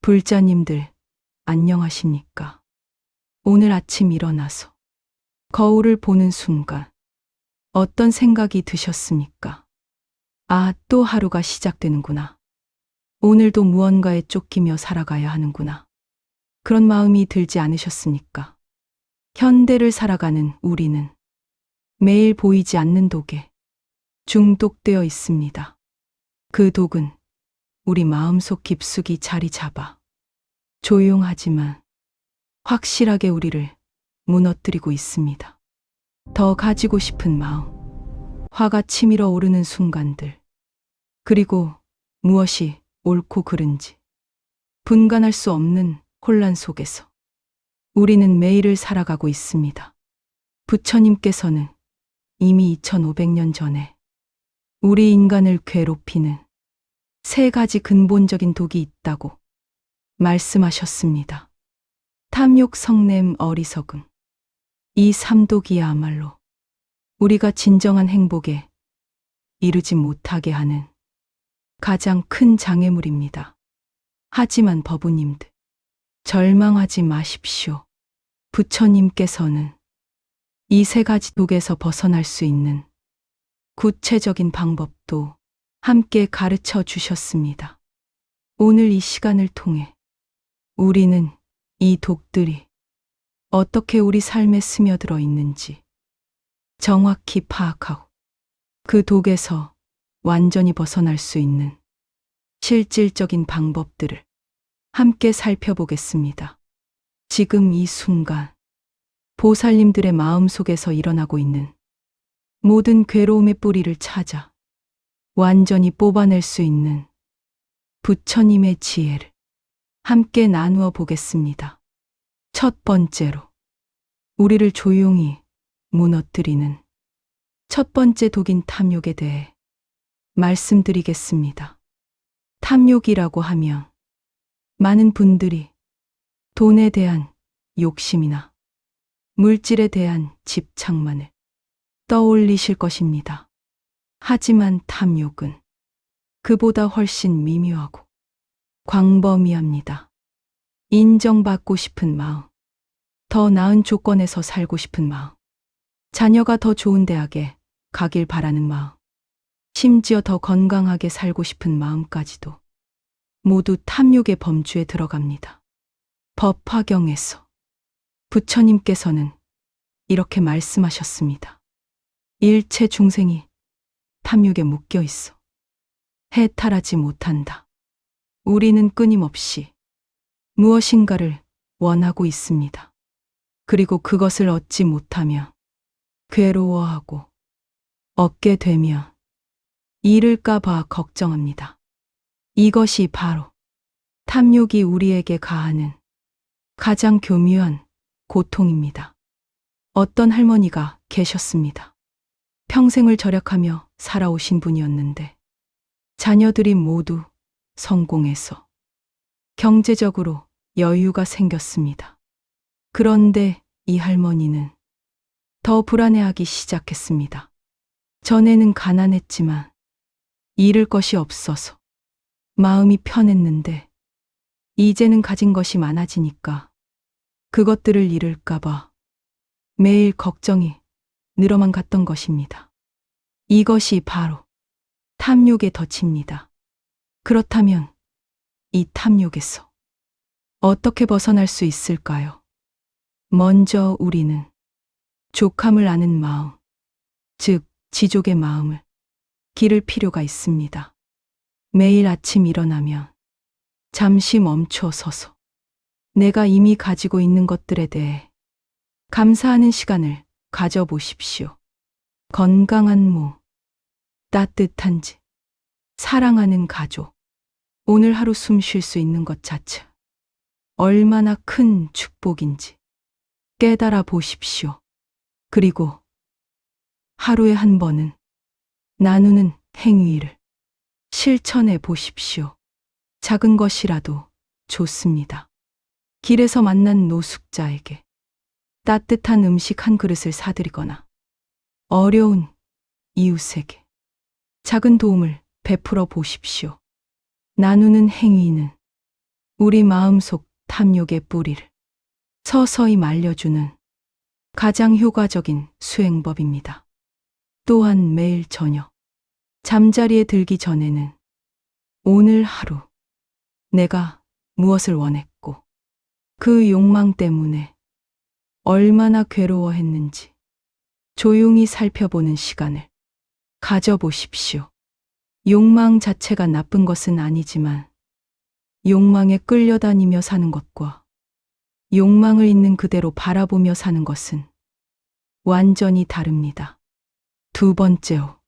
불자님들, 안녕하십니까? 오늘 아침 일어나서 거울을 보는 순간 어떤 생각이 드셨습니까? 아, 또 하루가 시작되는구나. 오늘도 무언가에 쫓기며 살아가야 하는구나. 그런 마음이 들지 않으셨습니까? 현대를 살아가는 우리는 매일 보이지 않는 독에 중독되어 있습니다. 그 독은 우리 마음속 깊숙이 자리 잡아 조용하지만 확실하게 우리를 무너뜨리고 있습니다. 더 가지고 싶은 마음, 화가 치밀어 오르는 순간들, 그리고 무엇이 옳고 그른지 분간할 수 없는 혼란 속에서 우리는 매일을 살아가고 있습니다. 부처님께서는 이미 2500년 전에 우리 인간을 괴롭히는 세 가지 근본적인 독이 있다고 말씀하셨습니다. 탐욕, 성냄, 어리석음. 이 삼독이야말로 우리가 진정한 행복에 이르지 못하게 하는 가장 큰 장애물입니다. 하지만 법우님들, 절망하지 마십시오. 부처님께서는 이 세 가지 독에서 벗어날 수 있는 구체적인 방법도 함께 가르쳐 주셨습니다. 오늘 이 시간을 통해 우리는 이 독들이 어떻게 우리 삶에 스며들어 있는지 정확히 파악하고 그 독에서 완전히 벗어날 수 있는 실질적인 방법들을 함께 살펴보겠습니다. 지금 이 순간 보살님들의 마음속에서 일어나고 있는 모든 괴로움의 뿌리를 찾아 완전히 뽑아낼 수 있는 부처님의 지혜를 함께 나누어 보겠습니다. 첫 번째로 우리를 조용히 무너뜨리는 첫 번째 독인 탐욕에 대해 말씀드리겠습니다. 탐욕이라고 하면 많은 분들이 돈에 대한 욕심이나 물질에 대한 집착만을 떠올리실 것입니다. 하지만 탐욕은 그보다 훨씬 미묘하고 광범위합니다. 인정받고 싶은 마음, 더 나은 조건에서 살고 싶은 마음, 자녀가 더 좋은 대학에 가길 바라는 마음, 심지어 더 건강하게 살고 싶은 마음까지도 모두 탐욕의 범주에 들어갑니다. 법화경에서 부처님께서는 이렇게 말씀하셨습니다. 일체 중생이 탐욕에 묶여 있어 해탈하지 못한다. 우리는 끊임없이 무엇인가를 원하고 있습니다. 그리고 그것을 얻지 못하며 괴로워하고 얻게 되면 잃을까 봐 걱정합니다. 이것이 바로 탐욕이 우리에게 가하는 가장 교묘한 고통입니다. 어떤 할머니가 계셨습니다. 평생을 절약하며 살아오신 분이었는데 자녀들이 모두 성공해서 경제적으로 여유가 생겼습니다. 그런데 이 할머니는 더 불안해하기 시작했습니다. 전에는 가난했지만 잃을 것이 없어서 마음이 편했는데 이제는 가진 것이 많아지니까 그것들을 잃을까 봐 매일 걱정이 늘어만 갔던 것입니다. 이것이 바로 탐욕의 덫입니다. 그렇다면 이 탐욕에서 어떻게 벗어날 수 있을까요? 먼저 우리는 족함을 아는 마음, 즉 지족의 마음을 기를 필요가 있습니다. 매일 아침 일어나면 잠시 멈춰 서서 내가 이미 가지고 있는 것들에 대해 감사하는 시간을 가져보십시오. 건강한 몸, 따뜻한 집, 사랑하는 가족, 오늘 하루 숨 쉴 수 있는 것 자체 얼마나 큰 축복인지 깨달아 보십시오. 그리고 하루에 한 번은 나누는 행위를 실천해 보십시오. 작은 것이라도 좋습니다. 길에서 만난 노숙자에게 따뜻한 음식 한 그릇을 사드리거나 어려운 이웃에게 작은 도움을 베풀어 보십시오. 나누는 행위는 우리 마음속 탐욕의 뿌리를 서서히 말려주는 가장 효과적인 수행법입니다. 또한 매일 저녁 잠자리에 들기 전에는 오늘 하루 내가 무엇을 원했고 그 욕망 때문에 얼마나 괴로워했는지 조용히 살펴보는 시간을 가져보십시오. 욕망 자체가 나쁜 것은 아니지만 욕망에 끌려다니며 사는 것과 욕망을 있는 그대로 바라보며 사는 것은 완전히 다릅니다. 두 번째로,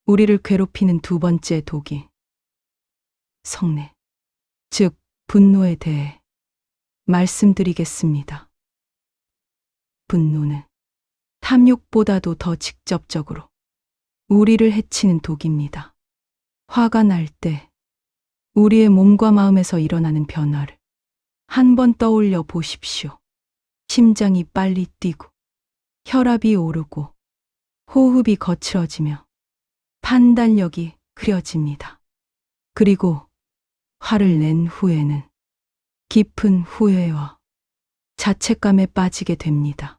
우리를 괴롭히는 두 번째 독이 성내, 즉 분노에 대해 말씀드리겠습니다. 분노는 탐욕보다도 더 직접적으로 우리를 해치는 독입니다. 화가 날 때 우리의 몸과 마음에서 일어나는 변화를 한번 떠올려 보십시오. 심장이 빨리 뛰고 혈압이 오르고 호흡이 거칠어지며 판단력이 흐려집니다. 그리고 화를 낸 후에는 깊은 후회와 자책감에 빠지게 됩니다.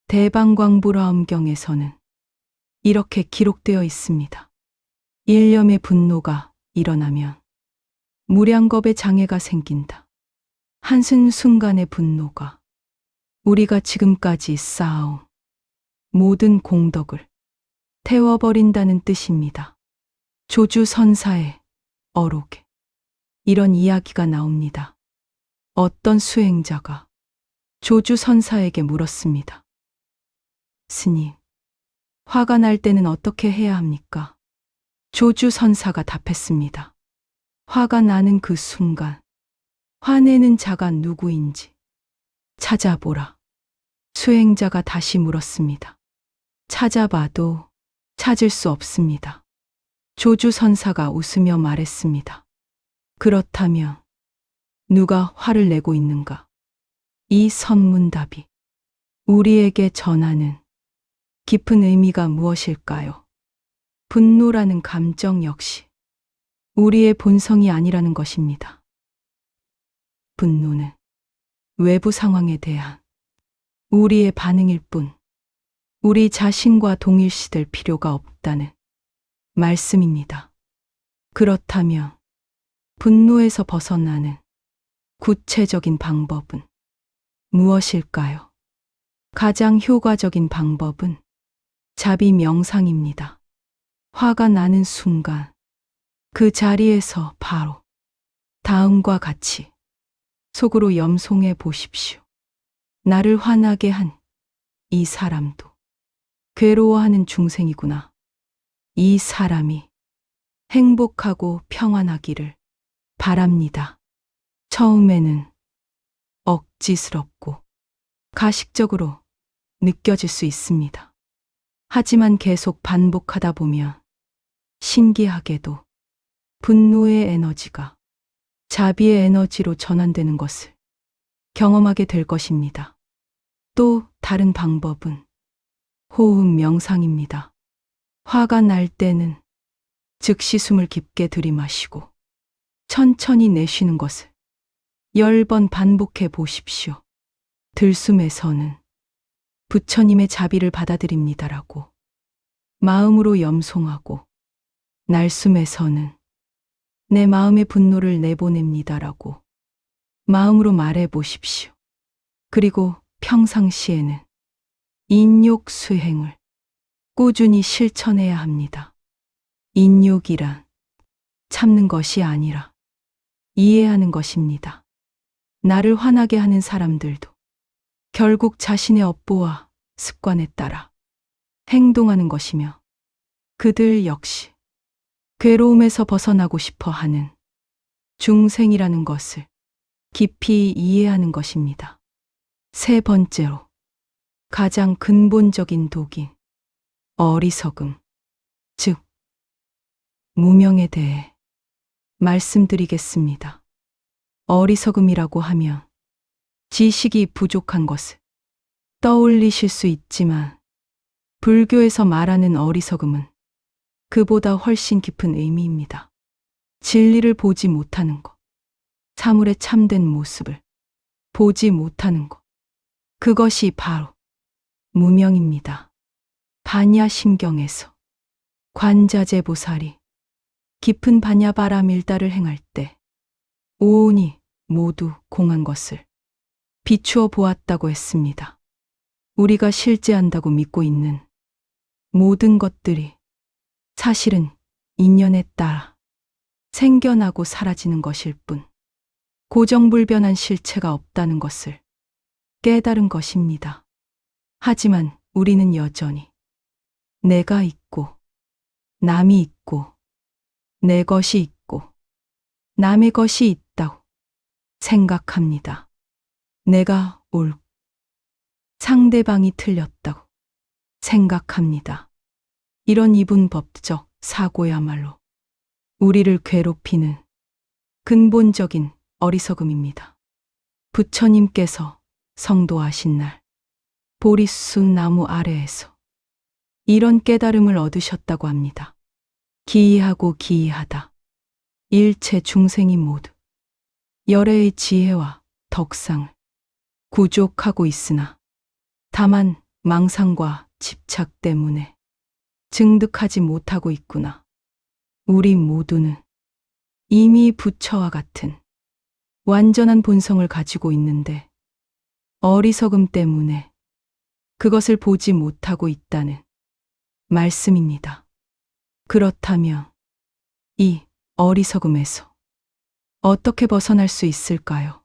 대방광불화엄경에서는 이렇게 기록되어 있습니다. 일념의 분노가 일어나면 무량겁의 장애가 생긴다. 한순간의 분노가 우리가 지금까지 쌓아온 모든 공덕을 태워버린다는 뜻입니다. 조주선사의 어록에 이런 이야기가 나옵니다. 어떤 수행자가 조주선사에게 물었습니다. 스님, 화가 날 때는 어떻게 해야 합니까? 조주선사가 답했습니다. 화가 나는 그 순간 화내는 자가 누구인지 찾아보라. 수행자가 다시 물었습니다. 찾아봐도 찾을 수 없습니다. 조주선사가 웃으며 말했습니다. 그렇다면 누가 화를 내고 있는가? 이 선문답이 우리에게 전하는 깊은 의미가 무엇일까요? 분노라는 감정 역시 우리의 본성이 아니라는 것입니다. 분노는 외부 상황에 대한 우리의 반응일 뿐 우리 자신과 동일시될 필요가 없다는 말씀입니다. 그렇다면 분노에서 벗어나는 구체적인 방법은 무엇일까요? 가장 효과적인 방법은 자비 명상입니다. 화가 나는 순간 그 자리에서 바로 다음과 같이 속으로 염송해 보십시오. 나를 화나게 한 이 사람도 괴로워하는 중생이구나. 이 사람이 행복하고 평안하기를 바랍니다. 처음에는 억지스럽고 가식적으로 느껴질 수 있습니다. 하지만 계속 반복하다 보면 신기하게도 분노의 에너지가 자비의 에너지로 전환되는 것을 경험하게 될 것입니다. 또 다른 방법은 호흡 명상입니다. 화가 날 때는 즉시 숨을 깊게 들이마시고 천천히 내쉬는 것을 10번 반복해 보십시오. 들숨에서는 부처님의 자비를 받아들입니다라고 마음으로 염송하고, 날숨에서는 내 마음의 분노를 내보냅니다라고 마음으로 말해 보십시오. 그리고 평상시에는 인욕 수행을 꾸준히 실천해야 합니다. 인욕이란 참는 것이 아니라 이해하는 것입니다. 나를 화나게 하는 사람들도 결국 자신의 업보와 습관에 따라 행동하는 것이며 그들 역시 괴로움에서 벗어나고 싶어 하는 중생이라는 것을 깊이 이해하는 것입니다. 세 번째로, 가장 근본적인 독인 어리석음, 즉 무명에 대해 말씀드리겠습니다. 어리석음이라고 하면 지식이 부족한 것을 떠올리실 수 있지만 불교에서 말하는 어리석음은 그보다 훨씬 깊은 의미입니다. 진리를 보지 못하는 것, 사물의 참된 모습을 보지 못하는 것. 그것이 바로 무명입니다. 반야심경에서 관자재보살이 깊은 반야바람 일다를 행할 때 오온이 모두 공한 것을 비추어 보았다고 했습니다. 우리가 실제한다고 믿고 있는 모든 것들이 사실은 인연에 따라 생겨나고 사라지는 것일 뿐 고정불변한 실체가 없다는 것을 깨달은 것입니다. 하지만 우리는 여전히 내가 있고 남이 있고 내 것이 있고 남의 것이 있다고 생각합니다. 내가 옳고 상대방이 틀렸다고 생각합니다. 이런 이분법적 사고야말로 우리를 괴롭히는 근본적인 어리석음입니다. 부처님께서 성도하신 날 보리수 나무 아래에서 이런 깨달음을 얻으셨다고 합니다. 기이하고 기이하다. 일체 중생이 모두 열애의 지혜와 덕상을 구족하고 있으나 다만 망상과 집착 때문에 증득하지 못하고 있구나. 우리 모두는 이미 부처와 같은 완전한 본성을 가지고 있는데 어리석음 때문에 그것을 보지 못하고 있다는 말씀입니다. 그렇다면 이 어리석음에서 어떻게 벗어날 수 있을까요?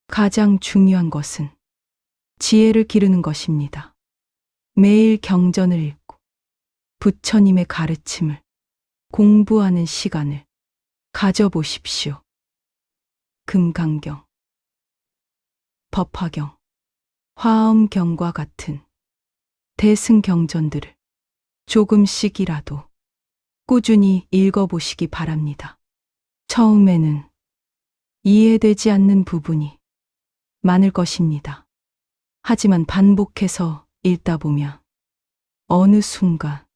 가장 중요한 것은 지혜를 기르는 것입니다. 매일 경전을 읽고 부처님의 가르침을 공부하는 시간을 가져보십시오. 금강경, 법화경, 화엄경과 같은 대승경전들을 조금씩이라도 꾸준히 읽어보시기 바랍니다. 처음에는 이해되지 않는 부분이 많을 것입니다. 하지만 반복해서 읽다 보면 어느 순간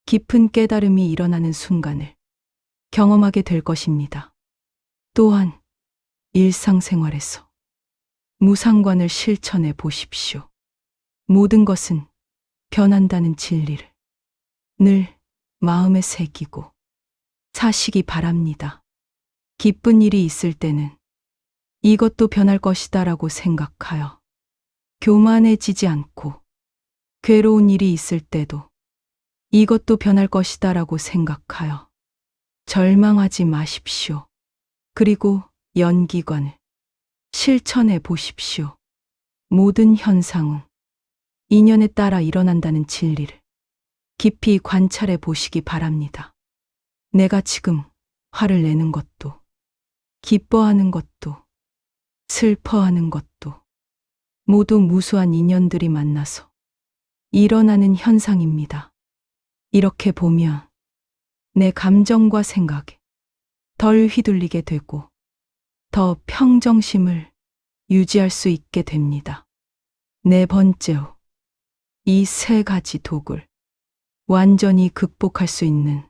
깊은 깨달음이 일어나는 순간을 경험하게 될 것입니다. 또한 일상생활에서 무상관을 실천해 보십시오. 모든 것은 변한다는 진리를 늘 마음에 새기고 사시기 바랍니다. 기쁜 일이 있을 때는 이것도 변할 것이다라고 생각하여 교만해지지 않고 괴로운 일이 있을 때도 이것도 변할 것이다라고 생각하여 절망하지 마십시오. 그리고 연기관을 실천해 보십시오. 모든 현상은 인연에 따라 일어난다는 진리를 깊이 관찰해 보시기 바랍니다. 내가 지금 화를 내는 것도, 기뻐하는 것도, 슬퍼하는 것도 모두 무수한 인연들이 만나서 일어나는 현상입니다. 이렇게 보면 내 감정과 생각에 덜 휘둘리게 되고 더 평정심을 유지할 수 있게 됩니다. 네 번째로, 이 세 가지 독을 완전히 극복할 수 있는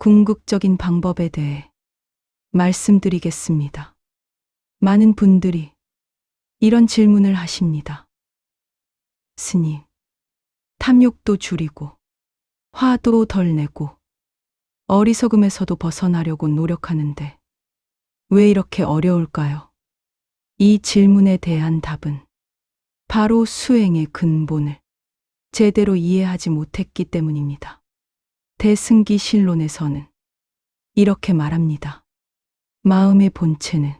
궁극적인 방법에 대해 말씀드리겠습니다. 많은 분들이 이런 질문을 하십니다. 스님, 탐욕도 줄이고 화도 덜 내고 어리석음에서도 벗어나려고 노력하는데 왜 이렇게 어려울까요? 이 질문에 대한 답은 바로 수행의 근본을 제대로 이해하지 못했기 때문입니다. 대승기 신론에서는 이렇게 말합니다. 마음의 본체는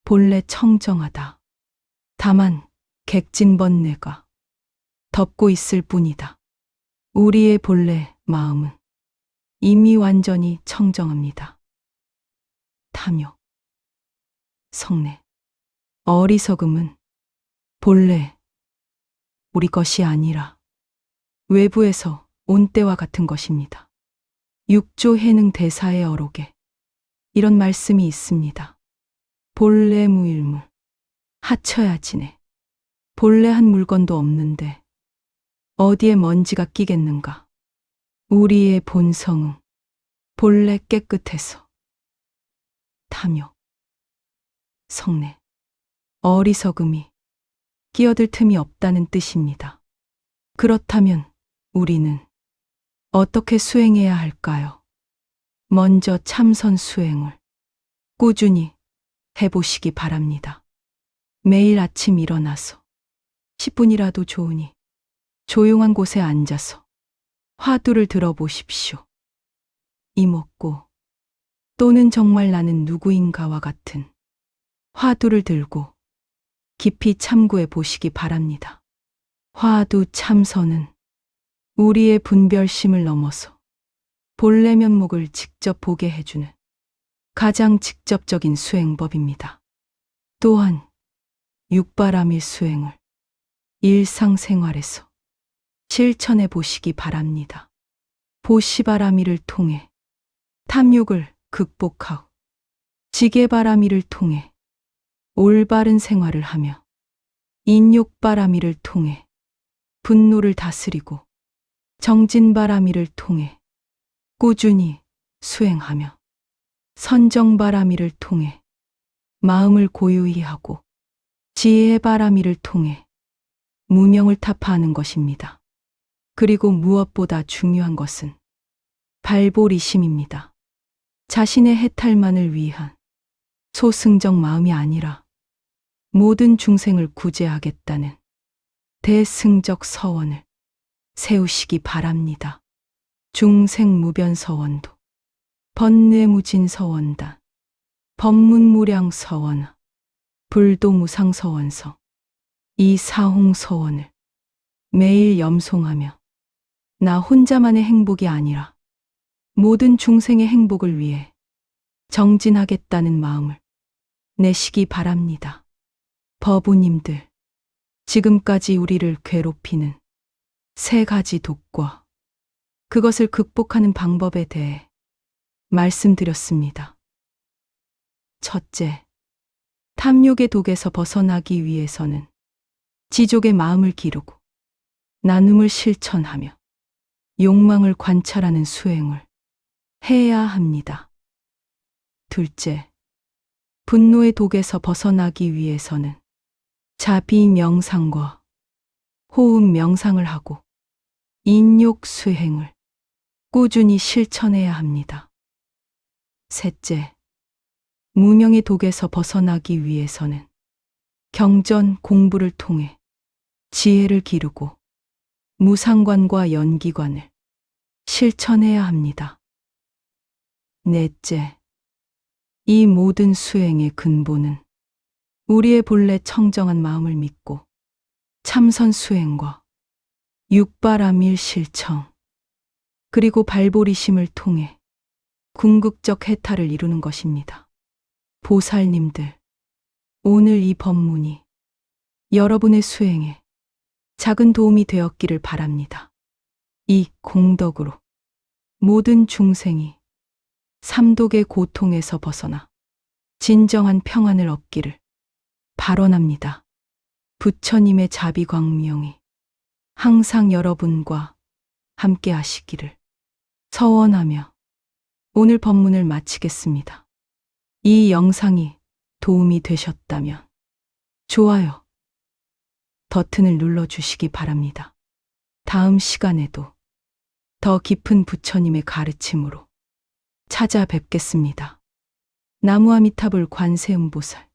본래 청정하다. 다만 객진번뇌가 덮고 있을 뿐이다. 우리의 본래 마음은 이미 완전히 청정합니다. 탐욕, 성내, 어리석음은 본래 우리 것이 아니라 외부에서 온 때와 같은 것입니다. 육조 해능 대사의 어록에 이런 말씀이 있습니다. 본래 무일물, 하쳐야지네. 본래 한 물건도 없는데 어디에 먼지가 끼겠는가. 우리의 본성은 본래 깨끗해서 탐욕, 성례, 어리석음이 끼어들 틈이 없다는 뜻입니다. 그렇다면 우리는 어떻게 수행해야 할까요? 먼저 참선 수행을 꾸준히 해보시기 바랍니다. 매일 아침 일어나서 10분이라도 좋으니 조용한 곳에 앉아서 화두를 들어보십시오. 이먹고 또는 정말 나는 누구인가와 같은 화두를 들고 깊이 참고해 보시기 바랍니다. 화두 참선은 우리의 분별심을 넘어서 본래 면목을 직접 보게 해주는 가장 직접적인 수행법입니다. 또한 육바라밀 수행을 일상생활에서 실천해 보시기 바랍니다. 보시바라밀을 통해 탐욕을 극복하고 지게바라밀을 통해 올바른 생활을 하며 인욕바라밀을 통해 분노를 다스리고 정진바라밀을 통해 꾸준히 수행하며 선정바라밀을 통해 마음을 고요히 하고 지혜바라밀을 통해 무명을 타파하는 것입니다. 그리고 무엇보다 중요한 것은 발보리심입니다. 자신의 해탈만을 위한 소승적 마음이 아니라 모든 중생을 구제하겠다는 대승적 서원을 세우시기 바랍니다. 중생무변서원도, 번뇌무진서원단, 법문무량서원, 불도무상서원서, 이 사홍서원을 매일 염송하며 나 혼자만의 행복이 아니라 모든 중생의 행복을 위해 정진하겠다는 마음을 내시기 바랍니다. 법우님들, 지금까지 우리를 괴롭히는 3가지 독과 그것을 극복하는 방법에 대해 말씀드렸습니다. 첫째, 탐욕의 독에서 벗어나기 위해서는 지족의 마음을 기르고 나눔을 실천하며 욕망을 관찰하는 수행을 해야 합니다. 둘째, 분노의 독에서 벗어나기 위해서는 자비 명상과 호흡 명상을 하고 인욕 수행을 꾸준히 실천해야 합니다. 셋째, 무명의 독에서 벗어나기 위해서는 경전 공부를 통해 지혜를 기르고 무상관과 연기관을 실천해야 합니다. 넷째, 이 모든 수행의 근본은 우리의 본래 청정한 마음을 믿고 참선 수행과 육바라밀 실천, 그리고 발보리심을 통해 궁극적 해탈을 이루는 것입니다. 보살님들, 오늘 이 법문이 여러분의 수행에 작은 도움이 되었기를 바랍니다. 이 공덕으로 모든 중생이 삼독의 고통에서 벗어나 진정한 평안을 얻기를 발언합니다. 부처님의 자비광명이 항상 여러분과 함께 하시기를 서원하며 오늘 법문을 마치겠습니다. 이 영상이 도움이 되셨다면 좋아요 버튼을 눌러주시기 바랍니다. 다음 시간에도 더 깊은 부처님의 가르침으로 찾아뵙겠습니다. 나무아미타불 관세음보살